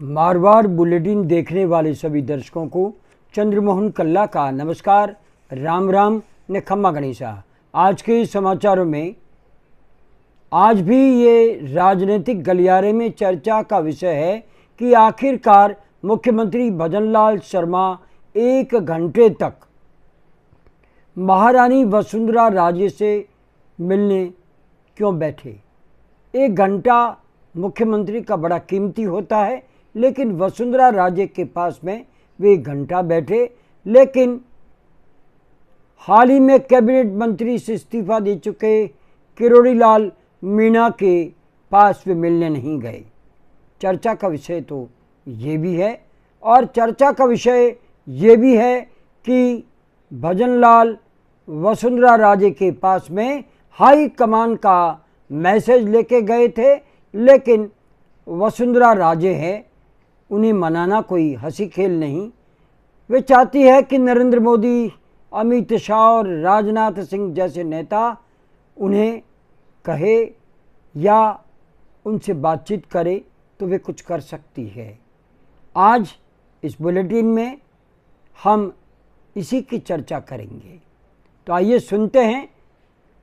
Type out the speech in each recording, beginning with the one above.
Marwar bulletin देखने वाले सभी दर्शकों को चंद्रमोहन कल्ला का नमस्कार, राम राम ने खम्मा गणेशा। आज के समाचारों में आज भी ये राजनीतिक गलियारे में चर्चा का विषय है कि आखिरकार मुख्यमंत्री भजनलाल शर्मा 1 घंटे तक महारानी वसुंधरा राजे से मिलने क्यों बैठे। 1 घंटा मुख्यमंत्री का बड़ा कीमती होता है, लेकिन वसुंधरा राजे के पास में वे 1 घंटा बैठे, लेकिन हाल ही में कैबिनेट मंत्री से इस्तीफा दे चुके किरोड़ी लाल मीणा के पास वे मिलने नहीं गए। चर्चा का विषय तो ये भी है, और चर्चा का विषय ये भी है कि भजनलाल वसुंधरा राजे के पास में हाई कमान का मैसेज लेके गए थे, लेकिन वसुंधरा राजे है, उन्हें मनाना कोई हंसी खेल नहीं। वे चाहती है कि नरेंद्र मोदी, अमित शाह और राजनाथ सिंह जैसे नेता उन्हें कहे या उनसे बातचीत करे तो वे कुछ कर सकती है। आज इस बुलेटिन में हम इसी की चर्चा करेंगे। तो आइए सुनते हैं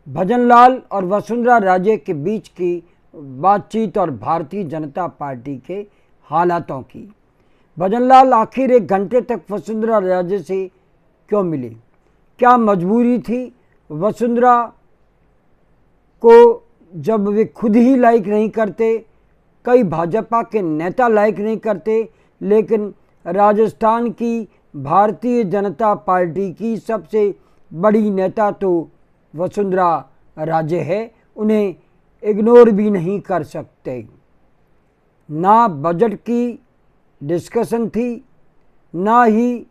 भजनलाल और वसुंधरा राजे के बीच की बातचीत और भारतीय जनता पार्टी के हालातों की। भजनलाल आखिर 1 घंटे तक वसुंधरा राजे से क्यों मिले? क्या मजबूरी थी? वसुंधरा को जब वे खुद ही लाइक नहीं करते, कई भाजपा के नेता लाइक नहीं करते, लेकिन राजस्थान की भारतीय जनता पार्टी की सबसे बड़ी नेता तो वसुंधरा राजे है, उन्हें इग्नोर भी नहीं कर सकते। ना बजट की डिस्कशन थी, ना ही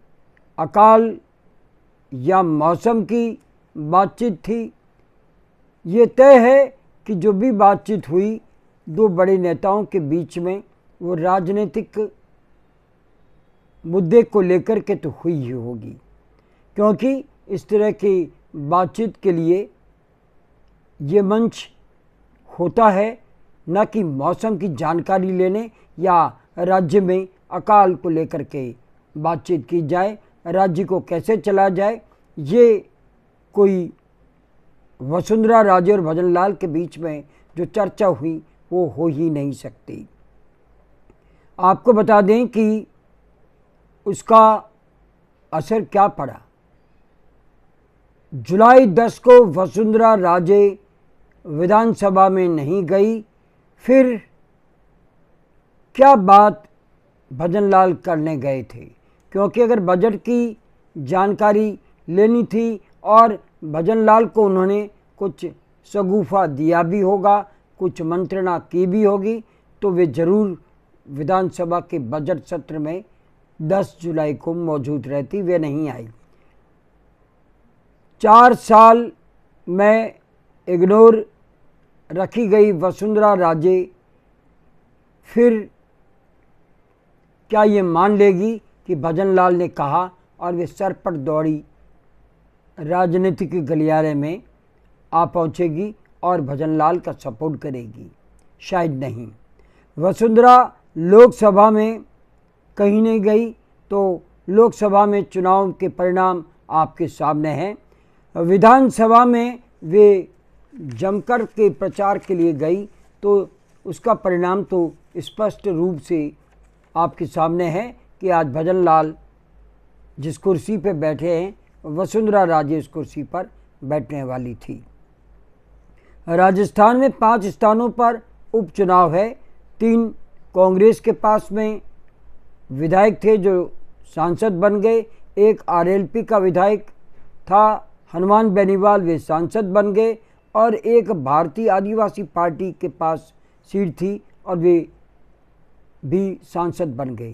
अकाल या मौसम की बातचीत थी। ये तय है कि जो भी बातचीत हुई 2 बड़े नेताओं के बीच में, वो राजनीतिक मुद्दे को लेकर के तो हुई ही होगी, क्योंकि इस तरह की बातचीत के लिए ये मंच होता है, न कि मौसम की जानकारी लेने या राज्य में अकाल को लेकर के बातचीत की जाए, राज्य को कैसे चला जाए। ये कोई वसुंधरा राजे और भजनलाल के बीच में जो चर्चा हुई वो हो ही नहीं सकती। आपको बता दें कि उसका असर क्या पड़ा। जुलाई 10 को वसुंधरा राजे विधानसभा में नहीं गई। फिर क्या बात भजनलाल करने गए थे? क्योंकि अगर बजट की जानकारी लेनी थी और भजनलाल को उन्होंने कुछ शगुफा दिया भी होगा, कुछ मंत्रणा की भी होगी, तो वे ज़रूर विधानसभा के बजट सत्र में 10 जुलाई को मौजूद रहती। वे नहीं आई। 4 साल में इग्नोर रखी गई वसुंधरा राजे फिर क्या ये मान लेगी कि भजनलाल ने कहा और वे सर पर दौड़ी राजनीतिक गलियारे में आ पहुंचेगी और भजनलाल का सपोर्ट करेगी? शायद नहीं। वसुंधरा लोकसभा में कहीं नहीं गई, तो लोकसभा में चुनाव के परिणाम आपके सामने हैं। विधानसभा में वे जमकर के प्रचार के लिए गई, तो उसका परिणाम तो स्पष्ट रूप से आपके सामने है कि आज भजनलाल जिस कुर्सी पर बैठे हैं, वसुंधरा राजे इस कुर्सी पर बैठने वाली थी। राजस्थान में 5 स्थानों पर उपचुनाव है। 3 कांग्रेस के पास में विधायक थे जो सांसद बन गए। 1 आरएलपी का विधायक था, हनुमान बेनीवाल, वे सांसद बन गए। और 1 भारतीय आदिवासी पार्टी के पास सीट थी और वे भी सांसद बन गए।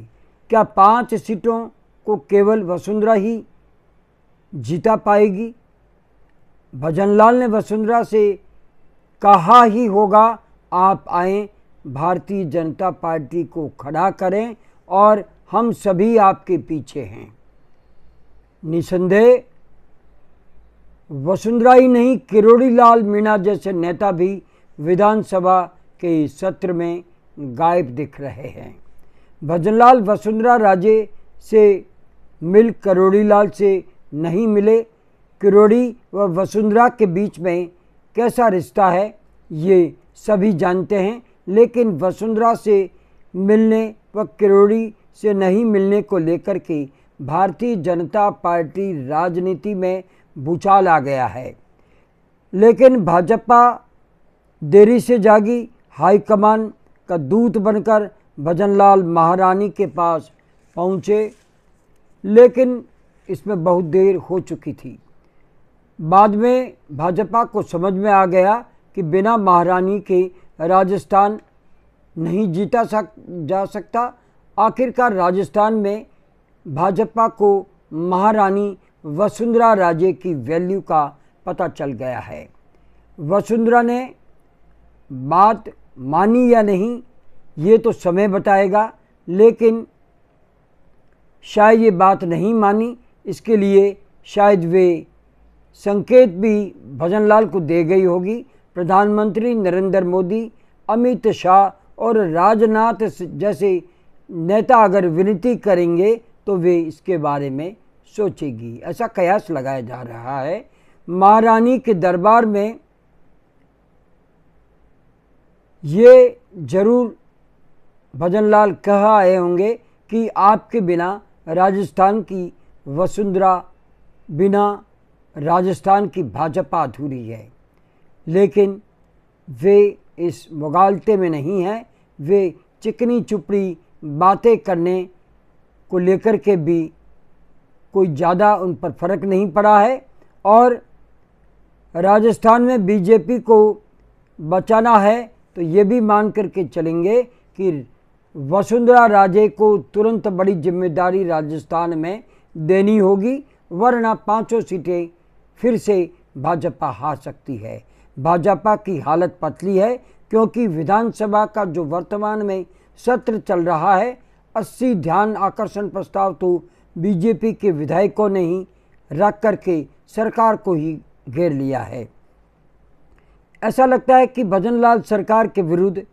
क्या 5 सीटों को केवल वसुंधरा ही जीता पाएगी? भजनलाल ने वसुंधरा से कहा ही होगा, आप आएं, भारतीय जनता पार्टी को खड़ा करें और हम सभी आपके पीछे हैं। निसंदेह वसुंधरा ही नहीं, किरोड़ी लाल मीणा जैसे नेता भी विधानसभा के सत्र में गायब दिख रहे हैं। भजनलाल वसुंधरा राजे से मिल किरोड़ी लाल से नहीं मिले। किरोड़ी व वसुंधरा के बीच में कैसा रिश्ता है ये सभी जानते हैं, लेकिन वसुंधरा से मिलने व किरोड़ी से नहीं मिलने को लेकर के भारतीय जनता पार्टी राजनीति में भूचाल आ गया है। लेकिन भाजपा देरी से जागी। हाईकमान का दूत बनकर भजनलाल महारानी के पास पहुँचे, लेकिन इसमें बहुत देर हो चुकी थी। बाद में भाजपा को समझ में आ गया कि बिना महारानी के राजस्थान नहीं जीता जा सकता। आखिरकार राजस्थान में भाजपा को महारानी वसुंधरा राजे की वैल्यू का पता चल गया है। वसुंधरा ने बात मानी या नहीं ये तो समय बताएगा, लेकिन शायद ये बात नहीं मानी। इसके लिए शायद वे संकेत भी भजनलाल को दे गई होगी। प्रधानमंत्री नरेंद्र मोदी, अमित शाह और राजनाथ जैसे नेता अगर विनती करेंगे तो वे इसके बारे में सोचेगी, ऐसा कयास लगाया जा रहा है। महारानी के दरबार में ये जरूर भजनलाल कह आए होंगे कि आपके बिना राजस्थान की वसुंधरा, बिना राजस्थान की भाजपा अधूरी है। लेकिन वे इस मुगालते में नहीं हैं। वे चिकनी चुपड़ी बातें करने को लेकर के भी कोई ज़्यादा उन पर फर्क नहीं पड़ा है। और राजस्थान में बीजेपी को बचाना है तो ये भी मान करके चलेंगे कि वसुंधरा राजे को तुरंत बड़ी जिम्मेदारी राजस्थान में देनी होगी, वरना 5 सीटें फिर से भाजपा हार सकती है। भाजपा की हालत पतली है, क्योंकि विधानसभा का जो वर्तमान में सत्र चल रहा है, 80 ध्यान आकर्षण प्रस्ताव तो बीजेपी के विधायकों ने ही रख करके सरकार को ही घेर लिया है। ऐसा लगता है कि भजनलाल सरकार के विरुद्ध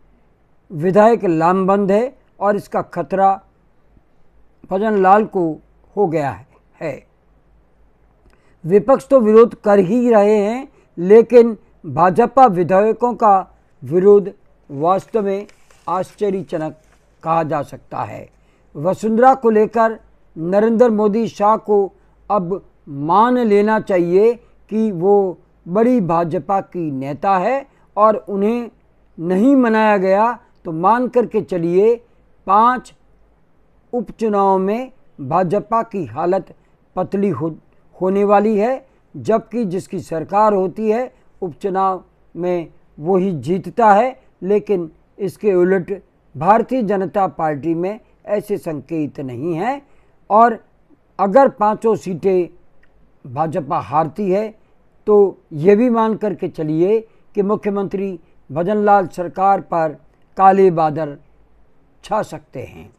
विधायक लामबंद है और इसका खतरा भजनलाल को हो गया है। विपक्ष तो विरोध कर ही रहे हैं, लेकिन भाजपा विधायकों का विरोध वास्तव में आश्चर्यजनक कहा जा सकता है। वसुंधरा को लेकर नरेंद्र मोदी शाह को अब मान लेना चाहिए कि वो बड़ी भाजपा की नेता है और उन्हें नहीं मनाया गया तो मान करके चलिए 5 उपचुनाव में भाजपा की हालत पतली होने वाली है, जबकि जिसकी सरकार होती है उपचुनाव में वो ही जीतता है। लेकिन इसके उलट भारतीय जनता पार्टी में ऐसे संकेत नहीं हैं और अगर 5 सीटें भाजपा हारती है तो ये भी मान करके चलिए कि मुख्यमंत्री भजनलाल सरकार पर काले बादल छा सकते हैं।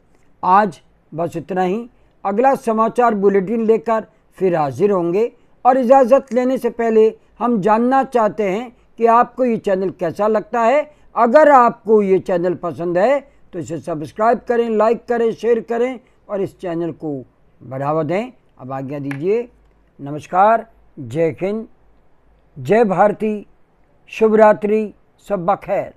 आज बस इतना ही। अगला समाचार बुलेटिन लेकर फिर हाजिर होंगे और इजाज़त लेने से पहले हम जानना चाहते हैं कि आपको ये चैनल कैसा लगता है। अगर आपको ये चैनल पसंद है तो इसे सब्सक्राइब करें, लाइक करें, शेयर करें और इस चैनल को बढ़ावा दें। अब आज्ञा दीजिए। नमस्कार, जय हिंद, जय भारती, शुभ रात्रि, सब बखैर।